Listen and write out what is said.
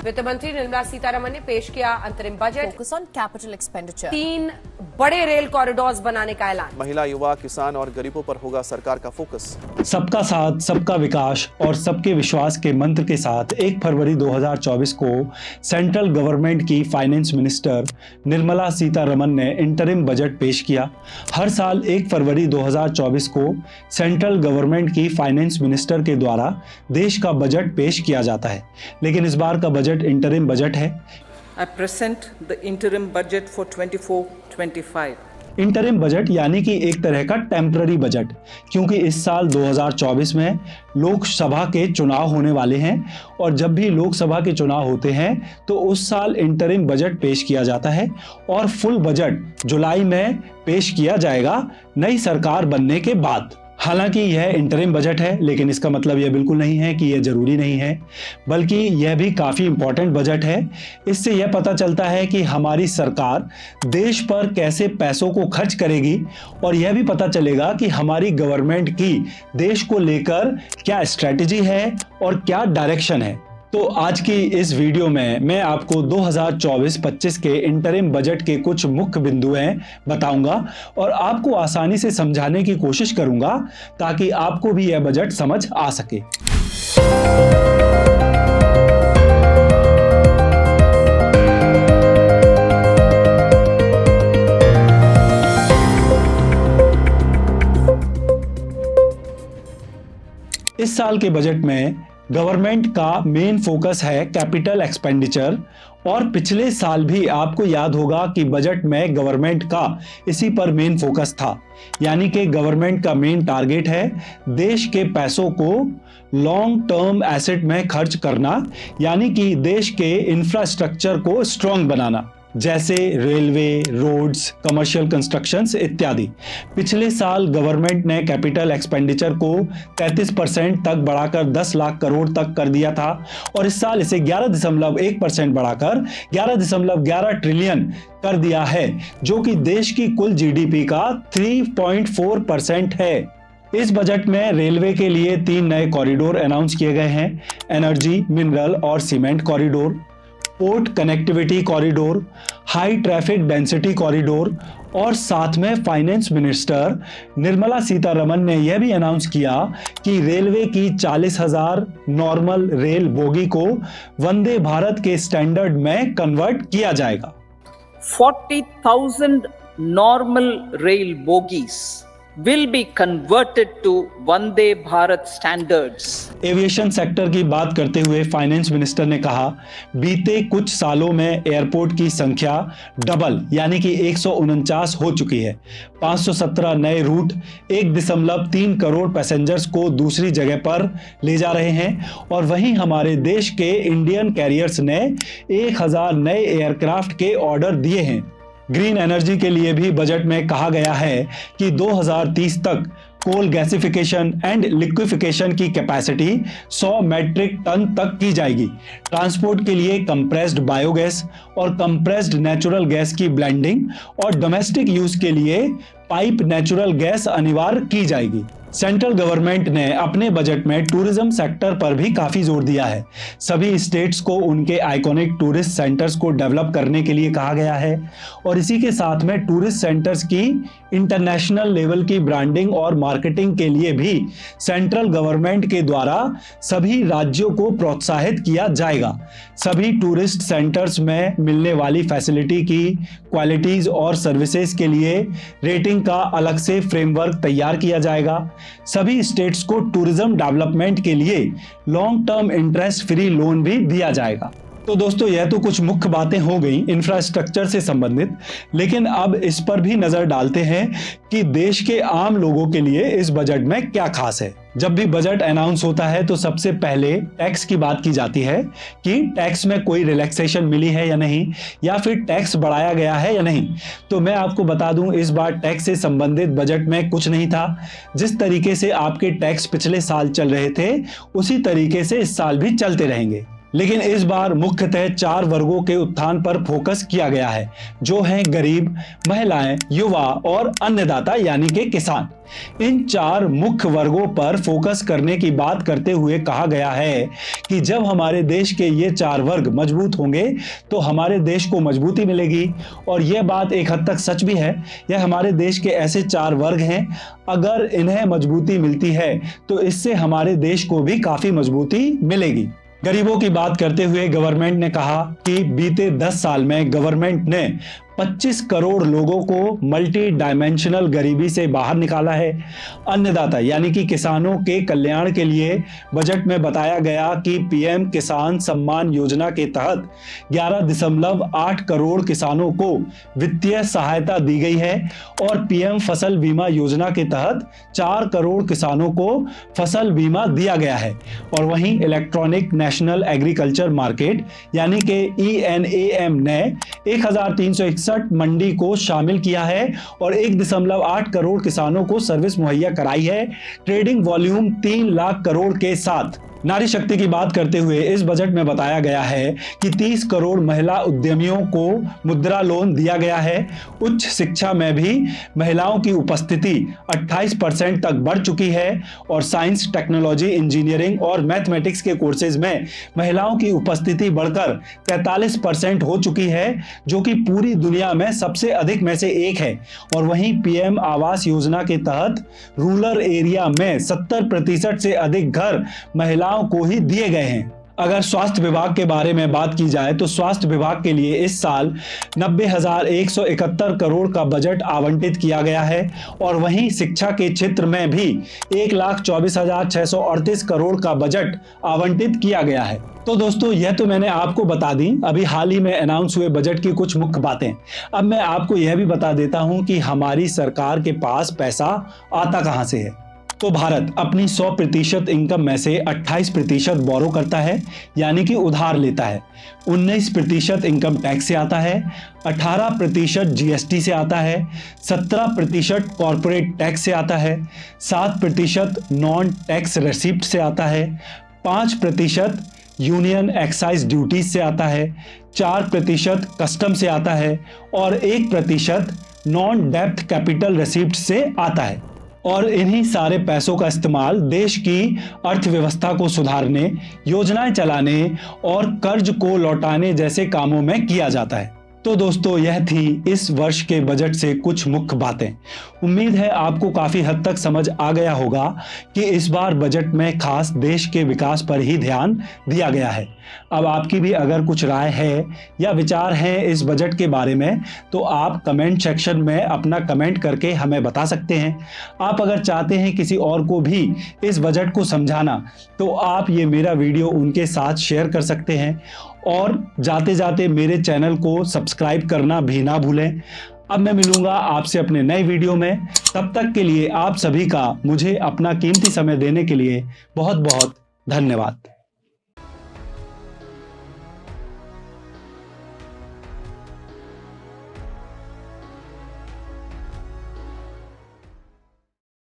वित्त मंत्री निर्मला सीतारमण ने पेश किया अंतरिम budget. Focus on capital expenditure. 3 बड़े रेल कॉरिडोर्स बनाने का ऐलान। महिला, युवा, किसान और गरीबों पर होगा सरकार का फोकस। सबका साथ, सबका विकास और सबके विश्वास के मंत्र के साथ 1 फरवरी 2024 को सेंट्रल गवर्नमेंट की फाइनेंस मिनिस्टर निर्मला सीतारमण ने इंटरिम बजट पेश किया। हर साल 1 फरवरी 2024 को सेंट्रल गवर्नमेंट की फाइनेंस मिनिस्टर के द्वारा देश का बजट पेश किया जाता है, लेकिन इस बार का बजट इंटरिम बजट है। I present the interim budget for 24-25. Interim budget यानी कि एक तरह का टेम्पररी बजट, क्योंकि इस साल 2024 में लोकसभा के चुनाव होने वाले हैं और जब भी लोकसभा के चुनाव होते हैं तो उस साल इंटरिम बजट पेश किया जाता है और फुल बजट जुलाई में पेश किया जाएगा नई सरकार बनने के बाद। हालांकि यह इंटरिम बजट है, लेकिन इसका मतलब यह बिल्कुल नहीं है कि यह जरूरी नहीं है, बल्कि यह भी काफी इंपॉर्टेंट बजट है। इससे यह पता चलता है कि हमारी सरकार देश पर कैसे पैसों को खर्च करेगी और यह भी पता चलेगा कि हमारी गवर्नमेंट की देश को लेकर क्या स्ट्रैटेजी है और क्या डायरेक्शन है। तो आज की इस वीडियो में मैं आपको 2024-25 के इंटरिम बजट के कुछ मुख्य बिंदुएं बताऊंगा और आपको आसानी से समझाने की कोशिश करूंगा ताकि आपको भी यह बजट समझ आ सके। इस साल के बजट में गवर्नमेंट का मेन फोकस है कैपिटल एक्सपेंडिचर और पिछले साल भी आपको याद होगा कि बजट में गवर्नमेंट का इसी पर मेन फोकस था, यानी कि गवर्नमेंट का मेन टारगेट है देश के पैसों को लॉन्ग टर्म एसेट में खर्च करना, यानी कि देश के इंफ्रास्ट्रक्चर को स्ट्रांग बनाना, जैसे रेलवे, रोड्स, कमर्शियल कंस्ट्रक्शंस इत्यादि। पिछले साल गवर्नमेंट ने कैपिटल एक्सपेंडिचर को 33% तक बढ़ाकर 10 लाख करोड़ तक कर दिया था और इस साल इसे 11.1% बढ़ाकर 11.11 ट्रिलियन कर दिया है, जो कि देश की कुल जीडीपी का 3.4% है। इस बजट में रेलवे के लिए 3 नए कॉरिडोर अनाउंस किए गए हैं, एनर्जी, मिनरल और cement corridor, port connectivity corridor, high traffic density corridor और साथ में फाइनेंस मिनिस्टर निर्मला सीतारमण ने यह भी अनाउंस किया कि रेलवे की 40,000 नॉर्मल रेल बोगी को वंदे भारत के स्टैंडर्ड में कन्वर्ट किया जाएगा। 40,000 normal rail bogies will be converted to Vande Bharat standards. Aviation sector की बात करते हुए फाइनेंस मिनिस्टर ने कहा, बीते कुछ सालों में एयरपोर्ट की संख्या डबल यानी कि 149 हो चुकी है। 517 नए रूट 1.3 करोड़ पैसेंजर्स को दूसरी जगह पर ले जा रहे हैं और वहीं हमारे देश के इंडियन कैरियर्स ने 1000 नए एयरक्राफ्ट के ऑर्डर दिए हैं। ग्रीन एनर्जी के लिए भी बजट में कहा गया है कि 2030 तक कोल गैसिफिकेशन एंड लिक्विफिकेशन की कैपेसिटी 100 मैट्रिक टन तक की जाएगी। ट्रांसपोर्ट के लिए कंप्रेस्ड बायोगैस और कंप्रेस्ड नेचुरल गैस की ब्लेंडिंग और डोमेस्टिक यूज के लिए पाइप नेचुरल गैस अनिवार्य की जाएगी। सेंट्रल गवर्नमेंट ने अपने बजट में टूरिज्म सेक्टर पर भी काफी जोर दिया है। सभी स्टेट्स को उनके आइकॉनिक टूरिस्ट सेंटर्स को डेवलप करने के लिए कहा गया है और इसी के साथ में टूरिस्ट सेंटर्स की इंटरनेशनल लेवल की ब्रांडिंग और मार्केटिंग के लिए भी सेंट्रल गवर्नमेंट के द्वारा सभी राज्यों को प्रोत्साहित किया जाएगा। सभी टूरिस्ट सेंटर्स में मिलने वाली फैसिलिटी की क्वालिटीज और सर्विसेज के लिए रेटिंग का अलग से फ्रेमवर्क तैयार किया जाएगा। सभी स्टेट्स को टूरिज्म डेवलपमेंट के लिए long term interest free loan भी दिया जाएगा। तो दोस्तों, यह तो कुछ मुख्य बातें हो गई इंफ्रास्ट्रक्चर से संबंधित, लेकिन अब इस पर भी नजर डालते हैं कि देश के आम लोगों के लिए इस बजट में क्या खास है। जब भी बजट अनाउंस होता है तो सबसे पहले टैक्स की बात की जाती है कि टैक्स में कोई रिलैक्सेशन मिली है या नहीं, या फिर टैक्स बढ़ाया गया है या नहीं। तो मैं आपको बता दूं, इस बार टैक्स से संबंधित बजट में कुछ नहीं था। जिस तरीके से आपके टैक्स पिछले साल चल रहे थे उसी तरीके से इस साल भी चलते रहेंगे। लेकिन इस बार मुख्यतः 4 वर्गों के उत्थान पर फोकस किया गया है, जो हैं गरीब, महिलाएं, युवा और अन्नदाता यानी कि किसान। इन 4 मुख्य वर्गों पर फोकस करने की बात करते हुए कहा गया है कि जब हमारे देश के ये 4 वर्ग मजबूत होंगे तो हमारे देश को मजबूती मिलेगी। और यह बात एक हद तक सच भी है। यह हमारे देश के ऐसे 4 वर्ग हैं, अगर इन्हें मजबूती मिलती है तो इससे हमारे देश को भी काफी मजबूती मिलेगी। गरीबों की बात करते हुए गवर्नमेंट ने कहा कि बीते 10 साल में गवर्नमेंट ने 25 करोड़ लोगों को मल्टी डायमेंशनल गरीबी से बाहर निकाला है। अन्नदाता यानी कि किसानों के कल्याण के लिए बजट में बताया गया कि पीएम किसान सम्मान योजना के तहत 11.8 करोड़ किसानों को वित्तीय सहायता दी गई है और पीएम फसल बीमा योजना के तहत 4 करोड़ किसानों को फसल बीमा दिया गया है। और वहीं इलेक्ट्रॉनिक नेशनल एग्रीकल्चर मार्केट यानी कि ENAM ने 1361 मंडी को शामिल किया है और 1.8 करोड़ किसानों को सर्विस मुहैया कराई है, ट्रेडिंग वॉल्यूम 3 लाख करोड़ के साथ। नारी शक्ति की बात करते हुए इस बजट में बताया गया है कि 30 करोड़ महिला उद्यमियों को मुद्रा लोन दिया गया है। उच्च शिक्षा में भी महिलाओं की उपस्थिति 28% तक बढ़ चुकी है और साइंस, टेक्नोलॉजी, इंजीनियरिंग और मैथमेटिक्स के कोर्सेज में महिलाओं की उपस्थिति बढ़कर 43% हो चुकी है, जो कि पूरी दुनिया में सबसे अधिक में से एक है। और वहीं पीएम आवास योजना के तहत रूरल एरिया में 70% से अधिक घर महिलाओं को ही दिए गए हैं। अगर स्वास्थ्य विभाग के बारे में बात की जाए तो स्वास्थ्य विभाग के लिए इस साल 90,171 करोड़ का बजट आवंटित किया गया है और वहीं शिक्षा के क्षेत्र में भी 1,24,638 करोड़ का बजट आवंटित किया गया है। तो दोस्तों, यह तो मैंने आपको बता दी अभी हाल ही में अनाउंस हुए बजट की कुछ मुख्य बातें। अब मैं आपको यह भी बता देता हूं कि हमारी सरकार के पास पैसा आता कहां से है। तो भारत अपनी 100% इनकम में से 28% बोरो करता है यानी कि उधार लेता है, 19% इनकम टैक्स से आता है, 18% जीएसटी से आता है, 17% कॉर्पोरेट टैक्स से आता है, 7% नॉन टैक्स रेसिप्ट से आता है, 5% यूनियन एक्साइज ड्यूटीज से आता है, 4% कस्टम से आता है और 1% नॉन डेप्थ कैपिटल रिसीप्ट से आता है। और इन्हीं सारे पैसों का इस्तेमाल देश की अर्थव्यवस्था को सुधारने, योजनाएं चलाने और कर्ज को लौटाने जैसे कामों में किया जाता है। तो दोस्तों, यह थी इस वर्ष के बजट से कुछ मुख्य बातें। उम्मीद है आपको काफी हद तक समझ आ गया होगा कि इस बार बजट में खास देश के विकास पर ही ध्यान दिया गया है। अब आपकी भी अगर कुछ राय है या विचार हैं इस बजट के बारे में तो आप कमेंट सेक्शन में अपना कमेंट करके हमें बता सकते हैं। आप अगर चाहते हैं किसी और को भी इस बजट को समझाना तो आप ये मेरा वीडियो उनके साथ शेयर कर सकते हैं और जाते जाते मेरे चैनल को सब्सक्राइब करना भी ना भूलें। अब मैं मिलूंगा आपसे अपने नए वीडियो में। तब तक के लिए आप सभी का मुझे अपना कीमती समय देने के लिए बहुत बहुत धन्यवाद।